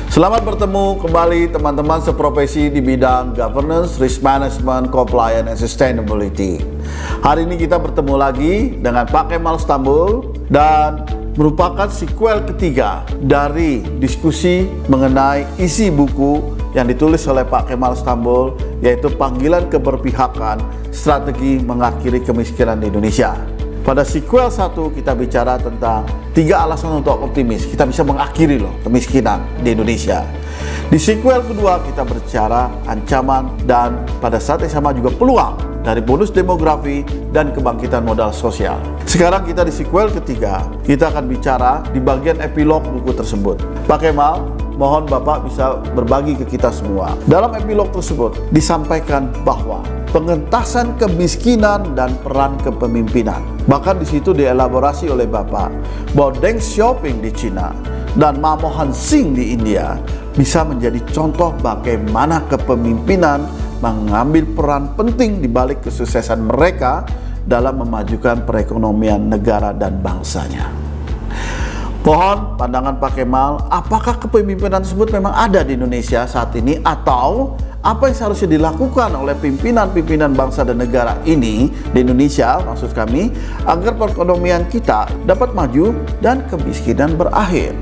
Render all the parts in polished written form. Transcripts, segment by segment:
Selamat bertemu kembali teman-teman seprofesi di bidang governance, risk management, compliance, and sustainability. Hari ini kita bertemu lagi dengan Pak Kemal Stambul dan merupakan sequel ketiga dari diskusi mengenai isi buku yang ditulis oleh Pak Kemal Stambul, yaitu Panggilan Keberpihakan, Strategi Mengakhiri Kemiskinan di Indonesia. Pada sequel 1 kita bicara tentang 3 alasan untuk optimis. Kita bisa mengakhiri kemiskinan di Indonesia. Di sequel kedua kita berbicara ancaman dan pada saat yang sama juga peluang dari bonus demografi dan kebangkitan modal sosial. Sekarang kita di sequel ketiga, kita akan bicara di bagian epilog buku tersebut. Pak Kemal, mohon Bapak bisa berbagi ke kita semua. Dalam epilog tersebut disampaikan bahwa pengentasan kemiskinan dan peran kepemimpinan. Bahkan di situ dielaborasi oleh Bapak bahwa Deng Xiaoping di Cina dan Manmohan Singh di India bisa menjadi contoh bagaimana kepemimpinan mengambil peran penting di balik kesuksesan mereka dalam memajukan perekonomian negara dan bangsanya. Mohon pandangan Pak Kemal, apakah kepemimpinan tersebut memang ada di Indonesia saat ini, atau apa yang seharusnya dilakukan oleh pimpinan-pimpinan bangsa dan negara ini di Indonesia, maksud kami, agar perekonomian kita dapat maju dan kemiskinan berakhir.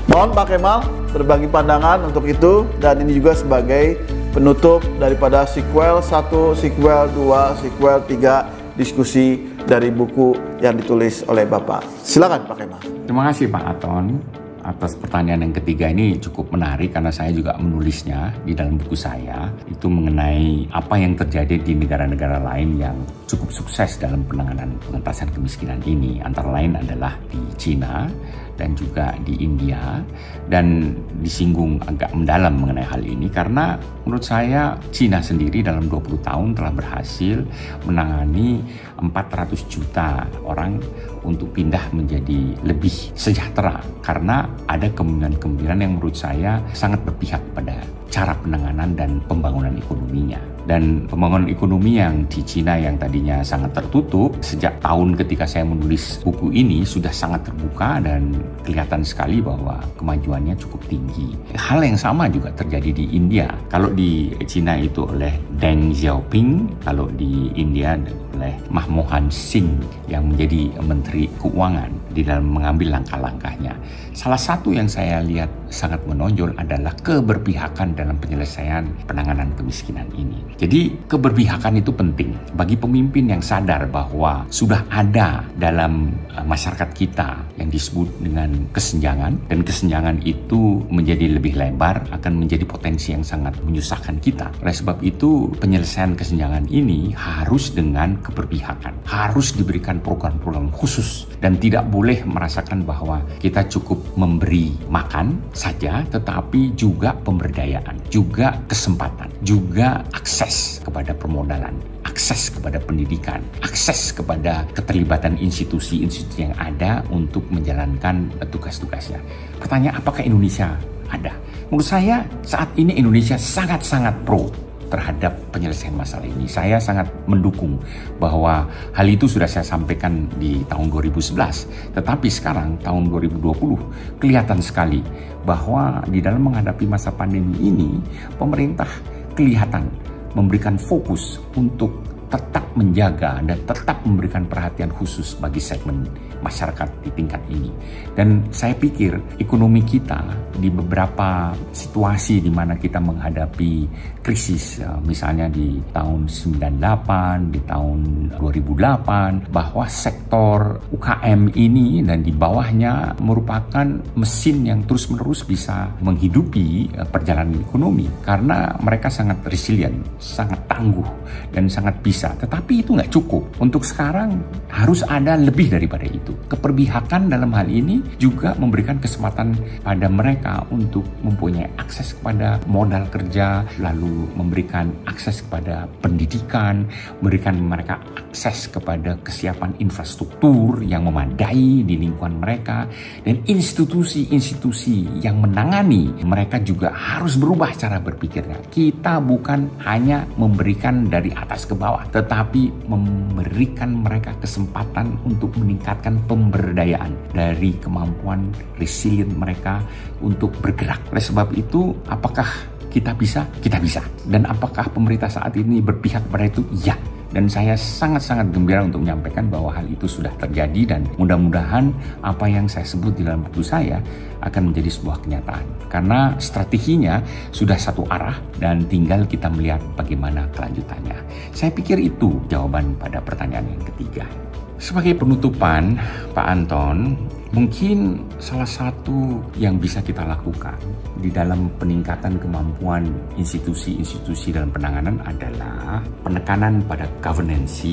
Mohon Pak Kemal berbagi pandangan untuk itu, dan ini juga sebagai penutup daripada sequel 1, sequel 2, sequel 3 diskusi dari buku yang ditulis oleh Bapak. Silakan Pak Kemal. Terima kasih Pak Aton atas pertanyaan yang ketiga. Ini cukup menarik karena saya juga menulisnya di dalam buku saya, itu mengenai apa yang terjadi di negara-negara lain yang cukup sukses dalam penanganan pengentasan kemiskinan ini. Antara lain adalah di Cina dan juga di India, dan disinggung agak mendalam mengenai hal ini karena menurut saya Cina sendiri dalam 20 tahun telah berhasil menangani 400 juta orang untuk pindah menjadi lebih sejahtera karena ada kemungkinan-kemungkinan yang menurut saya sangat berpihak pada cara penanganan dan pembangunan ekonominya. Dan pembangunan ekonomi yang di Cina yang tadinya sangat tertutup, sejak tahun ketika saya menulis buku ini sudah sangat terbuka dan kelihatan sekali bahwa kemajuannya cukup tinggi. Hal yang sama juga terjadi di India. Kalau di Cina itu oleh Deng Xiaoping, kalau di India oleh Manmohan Singh yang menjadi Menteri Keuangan di dalam mengambil langkah-langkahnya. Salah satu yang saya lihat sangat menonjol adalah keberpihakan dalam penyelesaian penanganan kemiskinan ini. Jadi keberpihakan itu penting bagi pemimpin yang sadar bahwa sudah ada dalam masyarakat kita yang disebut dengan kesenjangan, dan kesenjangan itu menjadi lebih lebar akan menjadi potensi yang sangat menyusahkan kita. Oleh sebab itu penyelesaian kesenjangan ini harus dengan keberpihakan, harus diberikan program-program khusus dan tidak boleh merasakan bahwa kita cukup memberi makan saja, tetapi juga pemberdayaan, juga kesempatan, juga akses kepada permodalan, akses kepada pendidikan, akses kepada keterlibatan institusi-institusi yang ada untuk menjalankan tugas-tugasnya. Pertanyaan, apakah Indonesia ada? Menurut saya saat ini Indonesia sangat-sangat pro terhadap penyelesaian masalah ini. Saya sangat mendukung bahwa hal itu sudah saya sampaikan di tahun 2011. Tetapi sekarang tahun 2020 kelihatan sekali bahwa di dalam menghadapi masa pandemi ini pemerintah kelihatan memberikan fokus untuk tetap menjaga dan tetap memberikan perhatian khusus bagi segmen masyarakat di tingkat ini. Dan saya pikir ekonomi kita di beberapa situasi di mana kita menghadapi krisis, misalnya di tahun 98, di tahun 2008, bahwa sektor UKM ini dan di bawahnya merupakan mesin yang terus-menerus bisa menghidupi perjalanan ekonomi karena mereka sangat resilient, sangat tangguh, dan sangat bisa. Tetapi itu nggak cukup. Untuk sekarang harus ada lebih daripada itu. Keperpihakan dalam hal ini juga memberikan kesempatan pada mereka untuk mempunyai akses kepada modal kerja, lalu memberikan akses kepada pendidikan, memberikan mereka akses kepada kesiapan infrastruktur yang memadai di lingkungan mereka, dan institusi-institusi yang menangani mereka juga harus berubah cara berpikirnya. Kita bukan hanya memberikan dari atas ke bawah, tetapi memberikan mereka kesempatan untuk meningkatkan pemberdayaan dari kemampuan resilient mereka untuk bergerak. Oleh sebab itu, apakah kita bisa? Kita bisa. Dan apakah pemerintah saat ini berpihak pada itu? Ya. Dan saya sangat-sangat gembira untuk menyampaikan bahwa hal itu sudah terjadi, dan mudah-mudahan apa yang saya sebut di dalam buku saya akan menjadi sebuah kenyataan. Karena strateginya sudah satu arah dan tinggal kita melihat bagaimana kelanjutannya. Saya pikir itu jawaban pada pertanyaan yang ketiga. Sebagai penutupan, Pak Anton, mungkin salah satu yang bisa kita lakukan di dalam peningkatan kemampuan institusi-institusi dalam penanganan adalah penekanan pada governance,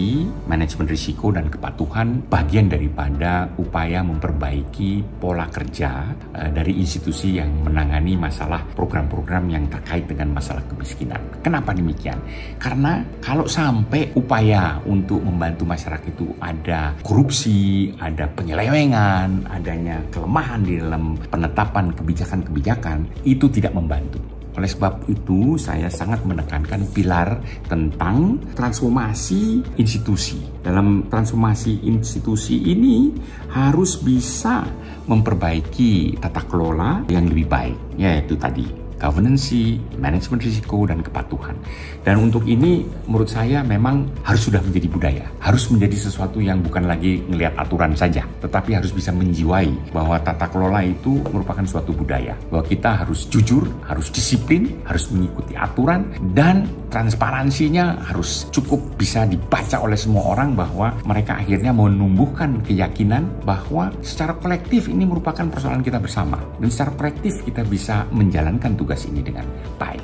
manajemen risiko, dan kepatuhan, bagian daripada upaya memperbaiki pola kerja dari institusi yang menangani masalah program-program yang terkait dengan masalah kemiskinan. Kenapa demikian? Karena kalau sampai upaya untuk membantu masyarakat itu ada korupsi, ada penyelewengan, adanya kelemahan di dalam penetapan kebijakan-kebijakan, itu tidak membantu. Oleh sebab itu, saya sangat menekankan pilar tentang transformasi institusi. Dalam transformasi institusi ini harus bisa memperbaiki tata kelola yang lebih baik, yaitu tadi governance, manajemen risiko, dan kepatuhan. Dan untuk ini menurut saya memang harus sudah menjadi budaya. Harus menjadi sesuatu yang bukan lagi ngelihat aturan saja, tetapi harus bisa menjiwai bahwa tata kelola itu merupakan suatu budaya. Bahwa kita harus jujur, harus disiplin, harus mengikuti aturan, dan transparansinya harus cukup bisa dibaca oleh semua orang bahwa mereka akhirnya menumbuhkan keyakinan bahwa secara kolektif ini merupakan persoalan kita bersama. Dan secara kolektif kita bisa menjalankan tugas ini dengan baik.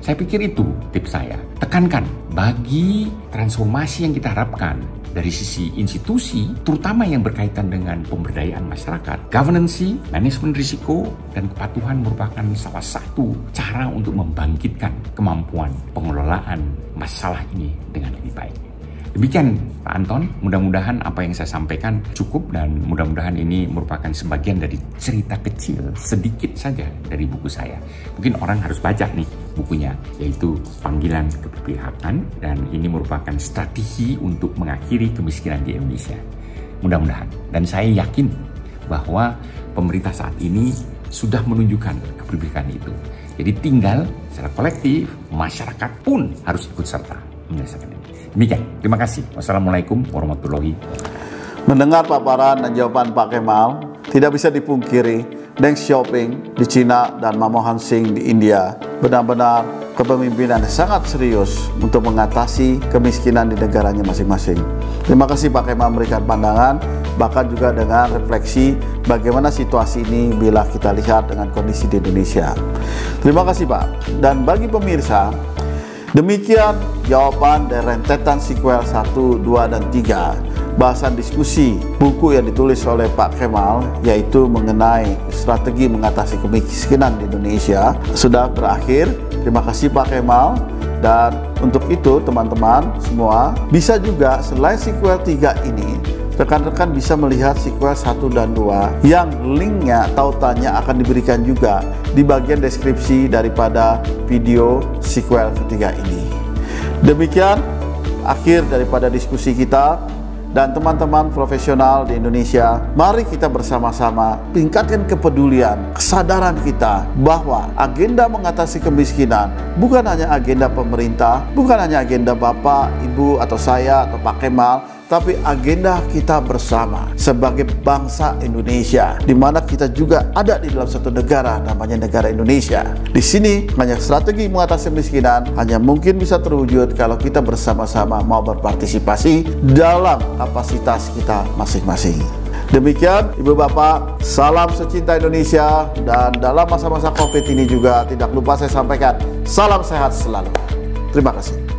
Saya pikir itu tips saya. Tekankan bagi transformasi yang kita harapkan dari sisi institusi, terutama yang berkaitan dengan pemberdayaan masyarakat, governance, manajemen risiko, dan kepatuhan merupakan salah satu cara untuk membangkitkan kemampuan pengelolaan masalah ini dengan lebih baik. Demikian Pak Anton, mudah-mudahan apa yang saya sampaikan cukup, dan mudah-mudahan ini merupakan sebagian dari cerita kecil sedikit saja dari buku saya. Mungkin orang harus baca nih bukunya, yaitu Panggilan Keberpihakan, dan ini merupakan strategi untuk mengakhiri kemiskinan di Indonesia. Mudah-mudahan, dan saya yakin bahwa pemerintah saat ini sudah menunjukkan keberpihakan itu. Jadi tinggal secara kolektif, masyarakat pun harus ikut serta menyelesaikan ini. Demikian, terima kasih. Wassalamualaikum warahmatullahi wabarakatuh. Mendengar paparan dan jawaban Pak Kemal, tidak bisa dipungkiri, Deng Xiaoping di Cina dan Manmohan Singh di India benar-benar kepemimpinan sangat serius untuk mengatasi kemiskinan di negaranya masing-masing. Terima kasih Pak Kemal memberikan pandangan, bahkan juga dengan refleksi bagaimana situasi ini bila kita lihat dengan kondisi di Indonesia. Terima kasih Pak. Dan bagi pemirsa, demikian jawaban dari rentetan sequel 1, 2, dan 3 bahasan diskusi buku yang ditulis oleh Pak Kemal, yaitu mengenai strategi mengatasi kemiskinan di Indonesia, sudah berakhir. Terima kasih Pak Kemal. Dan untuk itu teman-teman semua bisa juga selain sequel 3 ini, rekan-rekan bisa melihat sequel 1 dan 2 yang linknya, tautannya akan diberikan juga di bagian deskripsi daripada video sequel ketiga ini. Demikian akhir daripada diskusi kita. Dan teman-teman profesional di Indonesia, mari kita bersama-sama tingkatkan kepedulian, kesadaran kita bahwa agenda mengatasi kemiskinan bukan hanya agenda pemerintah, bukan hanya agenda Bapak, Ibu, atau saya, atau Pak Kemal, tapi agenda kita bersama sebagai bangsa Indonesia, di mana kita juga ada di dalam satu negara namanya negara Indonesia. Di sini hanya strategi mengatasi kemiskinan hanya mungkin bisa terwujud kalau kita bersama-sama mau berpartisipasi dalam kapasitas kita masing-masing. Demikian Ibu Bapak, salam secinta Indonesia, dan dalam masa-masa COVID ini juga tidak lupa saya sampaikan salam sehat selalu. Terima kasih.